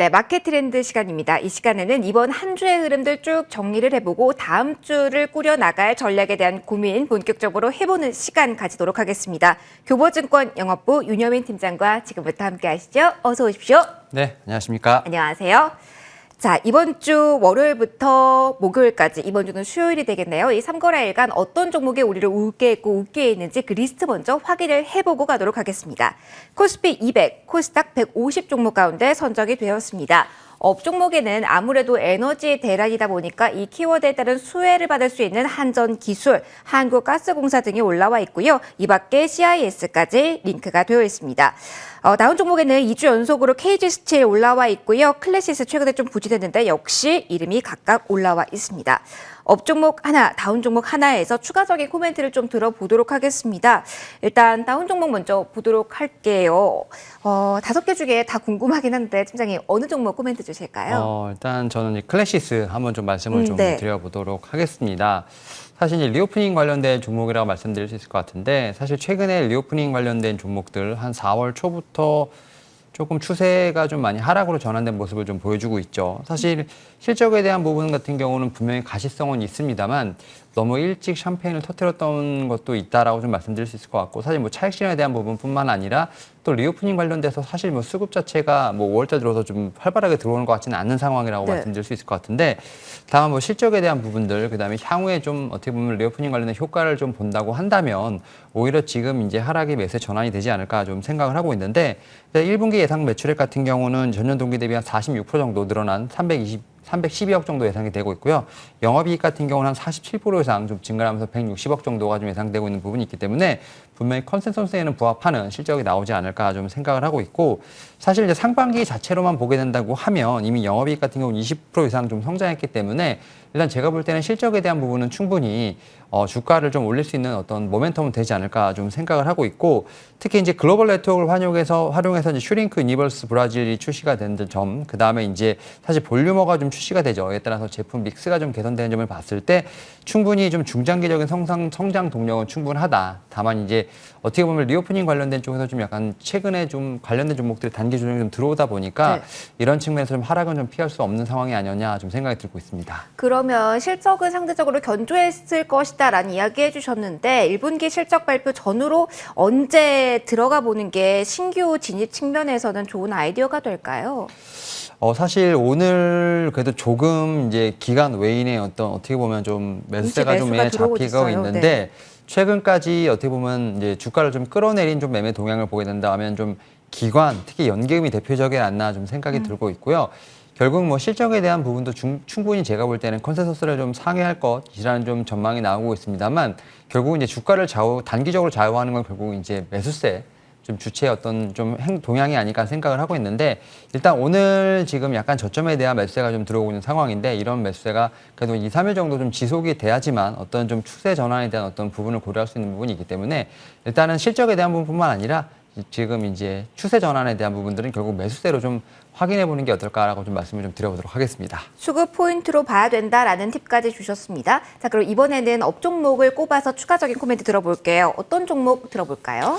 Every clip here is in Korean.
네, 마켓 트렌드 시간입니다. 이 시간에는 이번 한 주의 흐름들 쭉 정리를 해보고 다음 주를 꾸려나갈 전략에 대한 고민 본격적으로 해보는 시간 가지도록 하겠습니다. 교보증권 영업부 윤여민 팀장과 지금부터 함께 하시죠. 어서 오십시오. 네, 안녕하십니까. 안녕하세요. 자, 이번 주 월요일부터 목요일까지, 이번 주는 수요일이 되겠네요. 이 3거래일간 어떤 종목이 우리를 웃게 했고 웃게 했는지 그 리스트 먼저 확인을 해보고 가도록 하겠습니다. 코스피 200, 코스닥 150 종목 가운데 선정이 되었습니다. 업종목에는 아무래도 에너지 대란이다 보니까 이 키워드에 따른 수혜를 받을 수 있는 한전기술, 한국가스공사 등이 올라와 있고요. 이 밖에 CIS까지 링크가 되어 있습니다. 다운 종목에는 2주 연속으로 KG스틸 올라와 있고요. 클래시스 최근에 좀 부진했는데 역시 이름이 각각 올라와 있습니다. 업종목 하나, 다운 종목 하나에서 추가적인 코멘트를 좀 들어보도록 하겠습니다. 일단 다운 종목 먼저 보도록 할게요. 5개 중에 다 궁금하긴 한데 팀장님 어느 종목 코멘트 주실까요? 일단 저는 클래시스 한번 좀 말씀을 좀 네. 드려보도록 하겠습니다. 사실 이제 리오프닝 관련된 종목이라고 말씀드릴 수 있을 것 같은데 사실 최근에 리오프닝 관련된 종목들 한 4월 초부터 조금 추세가 좀 많이 하락으로 전환된 모습을 좀 보여주고 있죠. 사실 실적에 대한 부분 같은 경우는 분명히 가시성은 있습니다만 너무 일찍 샴페인을 터뜨렸던 것도 있다라고 좀 말씀드릴 수 있을 것 같고 사실 뭐 차익 실현에 대한 부분뿐만 아니라 또 리오프닝 관련돼서 사실 뭐 수급 자체가 뭐 5월달 들어서 좀 활발하게 들어오는 것 같지는 않은 상황이라고 말씀드릴 수 있을 것 같은데 다만 뭐 실적에 대한 부분들 그다음에 향후에 좀 어떻게 보면 리오프닝 관련된 효과를 좀 본다고 한다면 오히려 지금 이제 하락이 매수에 전환이 되지 않을까 좀 생각을 하고 있는데 1분기 예상 매출액 같은 경우는 전년 동기 대비 한 46% 정도 늘어난 312억 정도 예상이 되고 있고요. 영업이익 같은 경우는 한 47% 이상 좀 증가하면서 160억 정도가 좀 예상되고 있는 부분이 있기 때문에 분명히 컨센서스에는 부합하는 실적이 나오지 않을까 좀 생각을 하고 있고 사실 이제 상반기 자체로만 보게 된다고 하면 이미 영업이익 같은 경우는 20% 이상 좀 성장했기 때문에 일단 제가 볼 때는 실적에 대한 부분은 충분히 주가를 좀 올릴 수 있는 어떤 모멘텀은 되지 않을까 좀 생각을 하고 있고 특히 이제 글로벌 네트워크를 활용해서 이제 슈링크 유니버스 브라질이 출시가 된 점, 그 다음에 이제 사실 볼류머가 좀 출시가 되죠. 이에 따라서 제품 믹스가 좀 개선되는 점을 봤을 때 충분히 좀 중장기적인 성장 동력은 충분하다. 다만 이제 어떻게 보면 리오프닝 관련된 쪽에서 좀 약간 최근에 좀 관련된 종목들이 단기 조정이 좀 들어오다 보니까 이런 측면에서 좀 하락은 좀 피할 수 없는 상황이 아니었냐 좀 생각이 들고 있습니다. 그러면 실적은 상대적으로 견조했을 것이다라는 이야기 해주셨는데 1분기 실적 발표 전후로 언제 들어가 보는 게 신규 진입 측면에서는 좋은 아이디어가 될까요? 사실 오늘 그래도 조금 이제 기간 외인의 어떻게 보면 좀 매수세가 좀 잡히고 있는데 네. 최근까지 어떻게 보면 이제 주가를 좀 끌어내린 좀 매매 동향을 보게 된다면 좀 기관, 특히 연계음이 대표적이 않나 좀 생각이 들고 있고요. 결국 뭐 실적에 대한 부분도 충분히 제가 볼 때는 컨센서스를 좀 상회할 것이라는 좀 전망이 나오고 있습니다만 결국은 이제 주가를 단기적으로 좌우하는 건 결국 이제 매수세 좀 주체의 어떤 좀 동향이 아닐까 생각을 하고 있는데 일단 오늘 지금 약간 저점에 대한 매수세가 좀 들어오고 있는 상황인데 이런 매수세가 그래도 2, 3일 정도 좀 지속이 돼야지만 어떤 좀 추세 전환에 대한 어떤 부분을 고려할 수 있는 부분이 있기 때문에 일단은 실적에 대한 부분뿐만 아니라 지금 이제 추세 전환에 대한 부분들은 결국 매수세로 좀 확인해 보는 게 어떨까라고 좀 말씀을 좀 드려보도록 하겠습니다. 수급 포인트로 봐야 된다라는 팁까지 주셨습니다. 자, 그럼 이번에는 업종목을 꼽아서 추가적인 코멘트 들어볼게요. 어떤 종목 들어볼까요?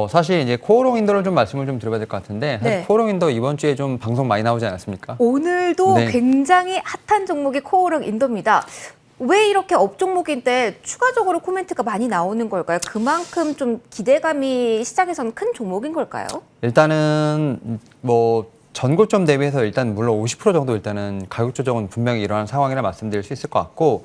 사실 이제 코오롱 인더를 좀 말씀을 좀 드려야 될 것 같은데 사실 네. 코오롱 인더 이번 주에 좀 방송 많이 나오지 않았습니까? 오늘도 네. 굉장히 핫한 종목이 코오롱 인더입니다. 왜 이렇게 업종목인데 추가적으로 코멘트가 많이 나오는 걸까요? 그만큼 좀 기대감이 시장에서는 큰 종목인 걸까요? 일단은 뭐 전고점 대비해서 일단 물론 50% 정도 일단은 가격 조정은 분명히 일어나는 상황이라 말씀드릴 수 있을 것 같고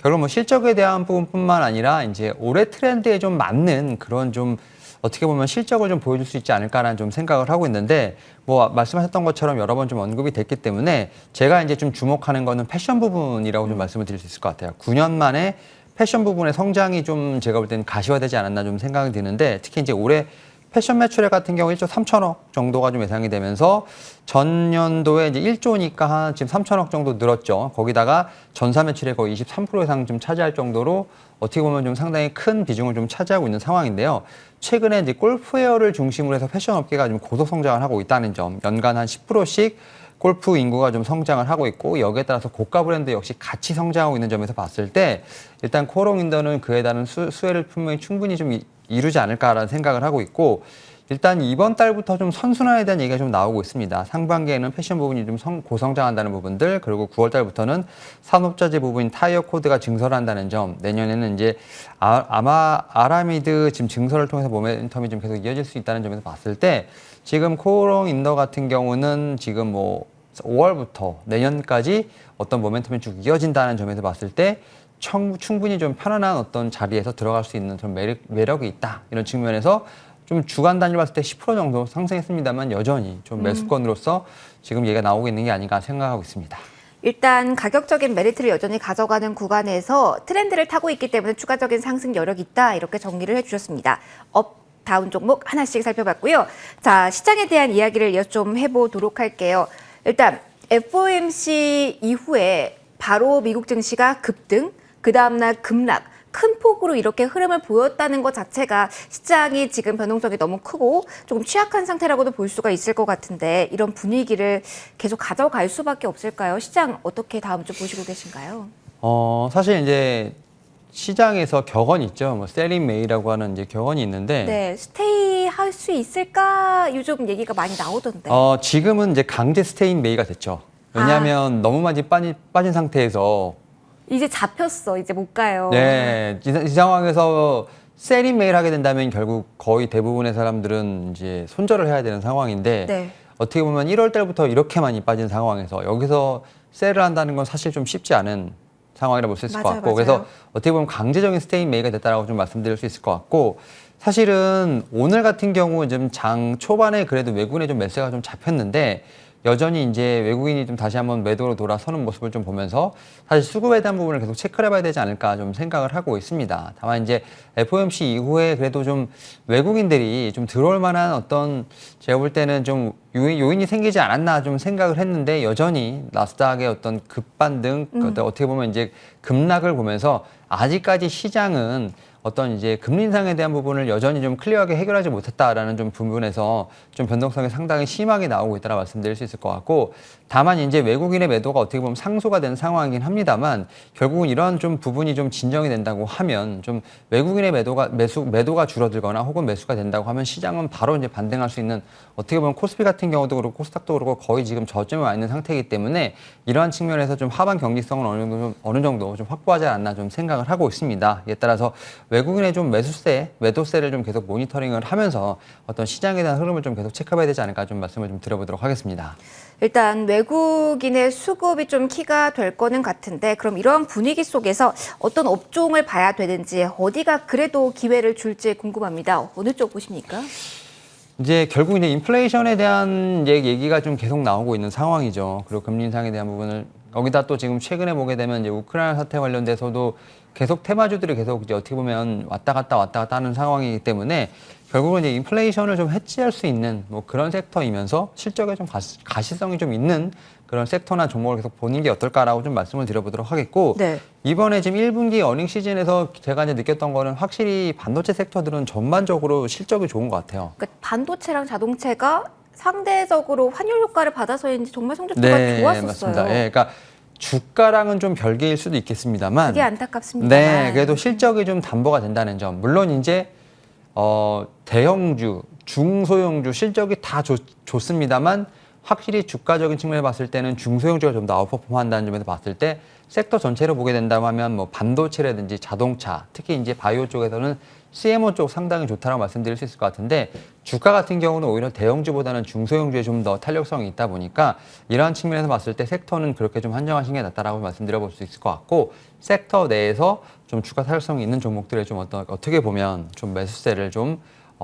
결국 뭐 실적에 대한 부분뿐만 아니라 이제 올해 트렌드에 좀 맞는 그런 좀 어떻게 보면 실적을 좀 보여줄 수 있지 않을까라는 좀 생각을 하고 있는데 뭐 말씀하셨던 것처럼 여러 번 좀 언급이 됐기 때문에 제가 이제 좀 주목하는 거는 패션 부분이라고 좀 말씀을 드릴 수 있을 것 같아요. 9년 만에 패션 부분의 성장이 좀 제가 볼 때는 가시화되지 않았나 좀 생각이 드는데 특히 이제 올해 패션 매출액 같은 경우 1조 3천억 정도가 좀 예상이 되면서 전년도에 이제 1조니까 한 지금 3천억 정도 늘었죠. 거기다가 전사 매출의 거의 23% 이상 좀 차지할 정도로 어떻게 보면 좀 상당히 큰 비중을 좀 차지하고 있는 상황인데요. 최근에 이제 골프웨어를 중심으로 해서 패션 업계가 좀 고속 성장을 하고 있다는 점, 연간 한 10%씩 골프 인구가 좀 성장을 하고 있고 여기에 따라서 고가 브랜드 역시 같이 성장하고 있는 점에서 봤을 때 일단 코오롱 인더는 그에 따른 수혜를 분명히 충분히 좀 이루지 않을까라는 생각을 하고 있고 일단 이번 달부터 좀 선순환에 대한 얘기가 좀 나오고 있습니다. 상반기에는 패션 부분이 좀 고성장한다는 부분들, 그리고 9월 달부터는 산업자재 부분인 타이어 코드가 증설한다는 점, 내년에는 이제 아마 아라미드 지금 증설을 통해서 모멘텀이 좀 계속 이어질 수 있다는 점에서 봤을 때 지금 코오롱 인더 같은 경우는 지금 뭐 5월부터 내년까지 어떤 모멘텀이 쭉 이어진다는 점에서 봤을 때 충분히 좀 편안한 어떤 자리에서 들어갈 수 있는 그런 매력이 있다. 이런 측면에서 좀 주간 단위로 봤을 때 10% 정도 상승했습니다만 여전히 좀 매수권으로서 지금 얘기가 나오고 있는 게 아닌가 생각하고 있습니다. 일단 가격적인 메리트를 여전히 가져가는 구간에서 트렌드를 타고 있기 때문에 추가적인 상승 여력이 있다. 이렇게 정리를 해주셨습니다. 업, 다운 종목 하나씩 살펴봤고요. 자, 시장에 대한 이야기를 좀 해보도록 할게요. 일단 FOMC 이후에 바로 미국 증시가 급등, 그 다음날 급락, 큰 폭으로 이렇게 흐름을 보였다는 것 자체가 시장이 지금 변동성이 너무 크고 조금 취약한 상태라고도 볼 수가 있을 것 같은데 이런 분위기를 계속 가져갈 수밖에 없을까요? 시장 어떻게 다음 주 보시고 계신가요? 사실 이제 시장에서 격언이 있죠. 뭐 셀링 메이라고 하는 이제 격언이 있는데 네, 스테이 할 수 있을까? 요즘 얘기가 많이 나오던데. 지금은 이제 강제 스테인 메이가 됐죠. 왜냐하면 너무 많이 빠진 상태에서 이제 잡혔어. 이제 못 가요. 네, 이 상황에서 셀링 메이를 하게 된다면 결국 거의 대부분의 사람들은 이제 손절을 해야 되는 상황인데 네. 어떻게 보면 1월 달부터 이렇게 많이 빠진 상황에서 여기서 셀을 한다는 건 사실 좀 쉽지 않은 상황이라고 볼 수 있을 것 같고 맞아요. 그래서 어떻게 보면 강제적인 스테인 메이가 됐다라고 좀 말씀드릴 수 있을 것 같고 사실은 오늘 같은 경우 좀 장 초반에 그래도 외국인의 좀 매수가 좀 잡혔는데 여전히 이제 외국인이 좀 다시 한번 매도로 돌아서는 모습을 좀 보면서 사실 수급에 대한 부분을 계속 체크를 해봐야 되지 않을까 좀 생각을 하고 있습니다. 다만 이제 FOMC 이후에 그래도 좀 외국인들이 좀 들어올 만한 어떤 제가 볼 때는 좀 요인이 생기지 않았나 좀 생각을 했는데 여전히 나스닥의 어떤 급반등 어떻게 보면 이제 급락을 보면서 아직까지 시장은 어떤 이제 금리 인상에 대한 부분을 여전히 좀 클리어하게 해결하지 못했다라는 좀 부분에서 좀 변동성이 상당히 심하게 나오고 있다라 말씀드릴 수 있을 것 같고 다만 이제 외국인의 매도가 어떻게 보면 상소가 된 상황이긴 합니다만 결국은 이러한 좀 부분이 좀 진정이 된다고 하면 좀 외국인의 매도가 줄어들거나 혹은 매수가 된다고 하면 시장은 바로 이제 반등할 수 있는 어떻게 보면 코스피 같은 경우도 그렇고 코스닥도 그렇고 거의 지금 저점에 와 있는 상태이기 때문에 이러한 측면에서 좀 하반 경직성은 어느 정도 좀 확보하지 않나 좀 생각을 하고 있습니다. 이에 따라서 외국인의 좀 매도세를 좀 계속 모니터링을 하면서 어떤 시장에 대한 흐름을 좀 계속 체크해봐야 되지 않을까 좀 말씀을 좀 드려보도록 하겠습니다. 일단 외국인의 수급이 좀 키가 될 거는 같은데 그럼 이러한 분위기 속에서 어떤 업종을 봐야 되는지 어디가 그래도 기회를 줄지 궁금합니다. 어느 쪽 보십니까? 이제 결국 이제 인플레이션에 대한 이제 얘기가 좀 계속 나오고 있는 상황이죠. 그리고 금리 인상에 대한 부분을 여기다 또 지금 최근에 보게 되면 이제 우크라이나 사태 관련돼서도 계속 테마주들이 계속 이제 어떻게 보면 왔다 갔다 하는 상황이기 때문에 결국은 이제 인플레이션을 좀 해치할 수 있는 뭐 그런 섹터이면서 실적에 좀 가시성이 좀 있는 그런 섹터나 종목을 계속 보는 게 어떨까라고 좀 말씀을 드려보도록 하겠고 네. 이번에 지금 1분기 어닝 시즌에서 제가 이제 느꼈던 거는 확실히 반도체 섹터들은 전반적으로 실적이 좋은 것 같아요. 그러니까 반도체랑 자동차가 상대적으로 환율 효과를 받아서인지 정말 성적표가 좋았었어요. 맞습니다. 예, 그러니까 주가랑은 좀 별개일 수도 있겠습니다만 그게 안타깝습니다만. 네, 그래도 실적이 좀 담보가 된다는 점. 물론 이제 대형주, 중소형주 실적이 다 좋습니다만 확실히 주가적인 측면에 봤을 때는 중소형주가 좀 더 아웃퍼폼한다는 점에서 봤을 때 섹터 전체로 보게 된다고 하면 뭐 반도체라든지 자동차, 특히 이제 바이오 쪽에서는 CMO 쪽 상당히 좋다라고 말씀드릴 수 있을 것 같은데 주가 같은 경우는 오히려 대형주보다는 중소형주에 좀 더 탄력성이 있다 보니까 이러한 측면에서 봤을 때 섹터는 그렇게 좀 한정하신 게 낫다라고 말씀드려볼 수 있을 것 같고 섹터 내에서 좀 주가 탄력성이 있는 종목들에 좀 어떻게 보면 좀 매수세를 좀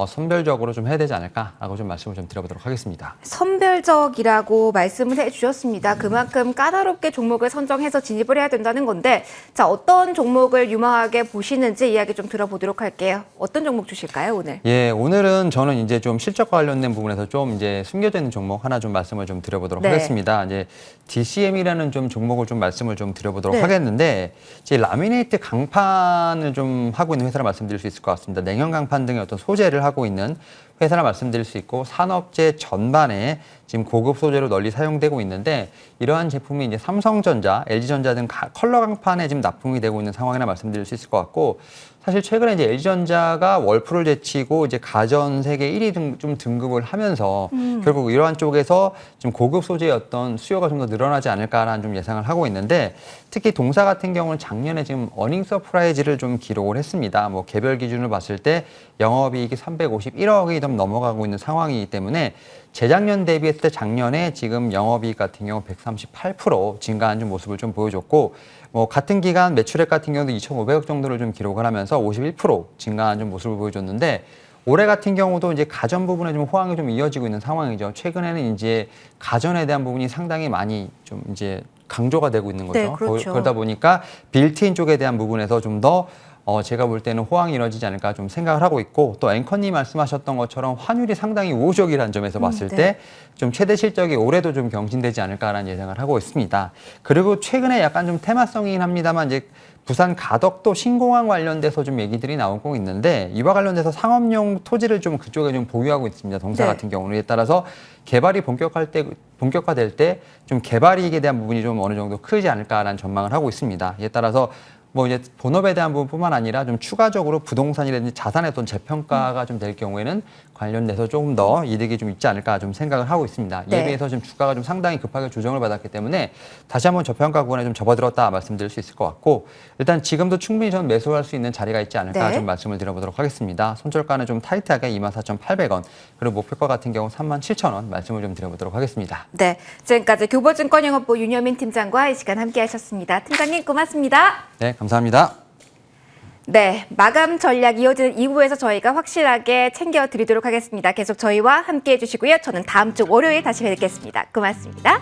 선별적으로 좀 해야 되지 않을까라고 좀 말씀을 좀 드려보도록 하겠습니다. 선별적이라고 말씀을 해주셨습니다. 그만큼 까다롭게 종목을 선정해서 진입을 해야 된다는 건데 자 어떤 종목을 유망하게 보시는지 이야기 좀 들어보도록 할게요. 어떤 종목 주실까요 오늘? 예, 오늘은 저는 이제 좀 실적과 관련된 부분에서 좀 이제 숨겨져 있는 종목 하나 좀 말씀을 좀 드려보도록 네. 하겠습니다. 이제 DCM이라는 좀 종목을 좀 말씀을 좀 드려보도록 네. 하겠는데 이제 라미네이트 강판을 좀 하고 있는 회사를 말씀드릴 수 있을 것 같습니다. 냉형 강판 등의 어떤 소재를 하고 있는 회사라 말씀드릴 수 있고 산업재 전반에 지금 고급 소재로 널리 사용되고 있는데 이러한 제품이 이제 삼성전자, LG전자 등 컬러 강판에 지금 납품이 되고 있는 상황이라 말씀드릴 수 있을 것 같고 사실 최근에 이제 LG전자가 월풀을 제치고 이제 가전 세계 1위 좀 등급을 하면서 결국 이러한 쪽에서 지금 고급 소재의 어떤 수요가 좀 더 늘어나지 않을까라는 좀 예상을 하고 있는데 특히 동사 같은 경우는 작년에 지금 어닝 서프라이즈를 좀 기록을 했습니다. 뭐 개별 기준으로 봤을 때 영업이익이 351억이 좀 넘어가고 있는 상황이기 때문에 재작년 대비했을 때 작년에 지금 영업이익 같은 경우 138% 증가한 좀 모습을 좀 보여줬고 뭐 같은 기간 매출액 같은 경우도 2,500억 정도를 좀 기록을 하면서 51% 증가한 좀 모습을 보여줬는데 올해 같은 경우도 이제 가전 부분에 좀 호황이 좀 이어지고 있는 상황이죠. 최근에는 이제 가전에 대한 부분이 상당히 많이 좀 이제 강조가 되고 있는 거죠. 네, 그렇죠. 그러다 보니까 빌트인 쪽에 대한 부분에서 좀 더 제가 볼 때는 호황이 이루어지지 않을까 좀 생각을 하고 있고 또 앵커님 말씀하셨던 것처럼 환율이 상당히 우호적이라는 점에서 봤을 네. 때 좀 최대 실적이 올해도 좀 경신되지 않을까라는 예상을 하고 있습니다. 그리고 최근에 약간 좀 테마성이긴 합니다만 이제 부산 가덕도 신공항 관련돼서 좀 얘기들이 나오고 있는데 이와 관련돼서 상업용 토지를 좀 그쪽에 좀 보유하고 있습니다. 동사 네. 같은 경우는. 이에 따라서 개발이 본격화될 때 좀 개발 이익에 대한 부분이 좀 어느 정도 크지 않을까라는 전망을 하고 있습니다. 이에 따라서 뭐 이제 본업에 대한 부분뿐만 아니라 좀 추가적으로 부동산이라든지 자산의 어떤 재평가가 좀 될 경우에는 관련돼서 조금 더 이득이 좀 있지 않을까 좀 생각을 하고 있습니다. 이에 네. 비해서 지금 주가가 좀 상당히 급하게 조정을 받았기 때문에 다시 한번 저평가 구간에 좀 접어들었다 말씀드릴 수 있을 것 같고 일단 지금도 충분히 전 매수할 수 있는 자리가 있지 않을까 네. 좀 말씀을 드려보도록 하겠습니다. 손절가는 좀 타이트하게 24,800원 그리고 목표가 같은 경우 37,000원 말씀을 좀 드려보도록 하겠습니다. 네, 지금까지 교보증권 영업부 윤여민 팀장과 이 시간 함께하셨습니다. 팀장님 고맙습니다. 네, 감사합니다. 네, 마감 전략 이어지는 2부에서 저희가 확실하게 챙겨드리도록 하겠습니다. 계속 저희와 함께해 주시고요. 저는 다음 주 월요일 다시 뵙겠습니다. 고맙습니다.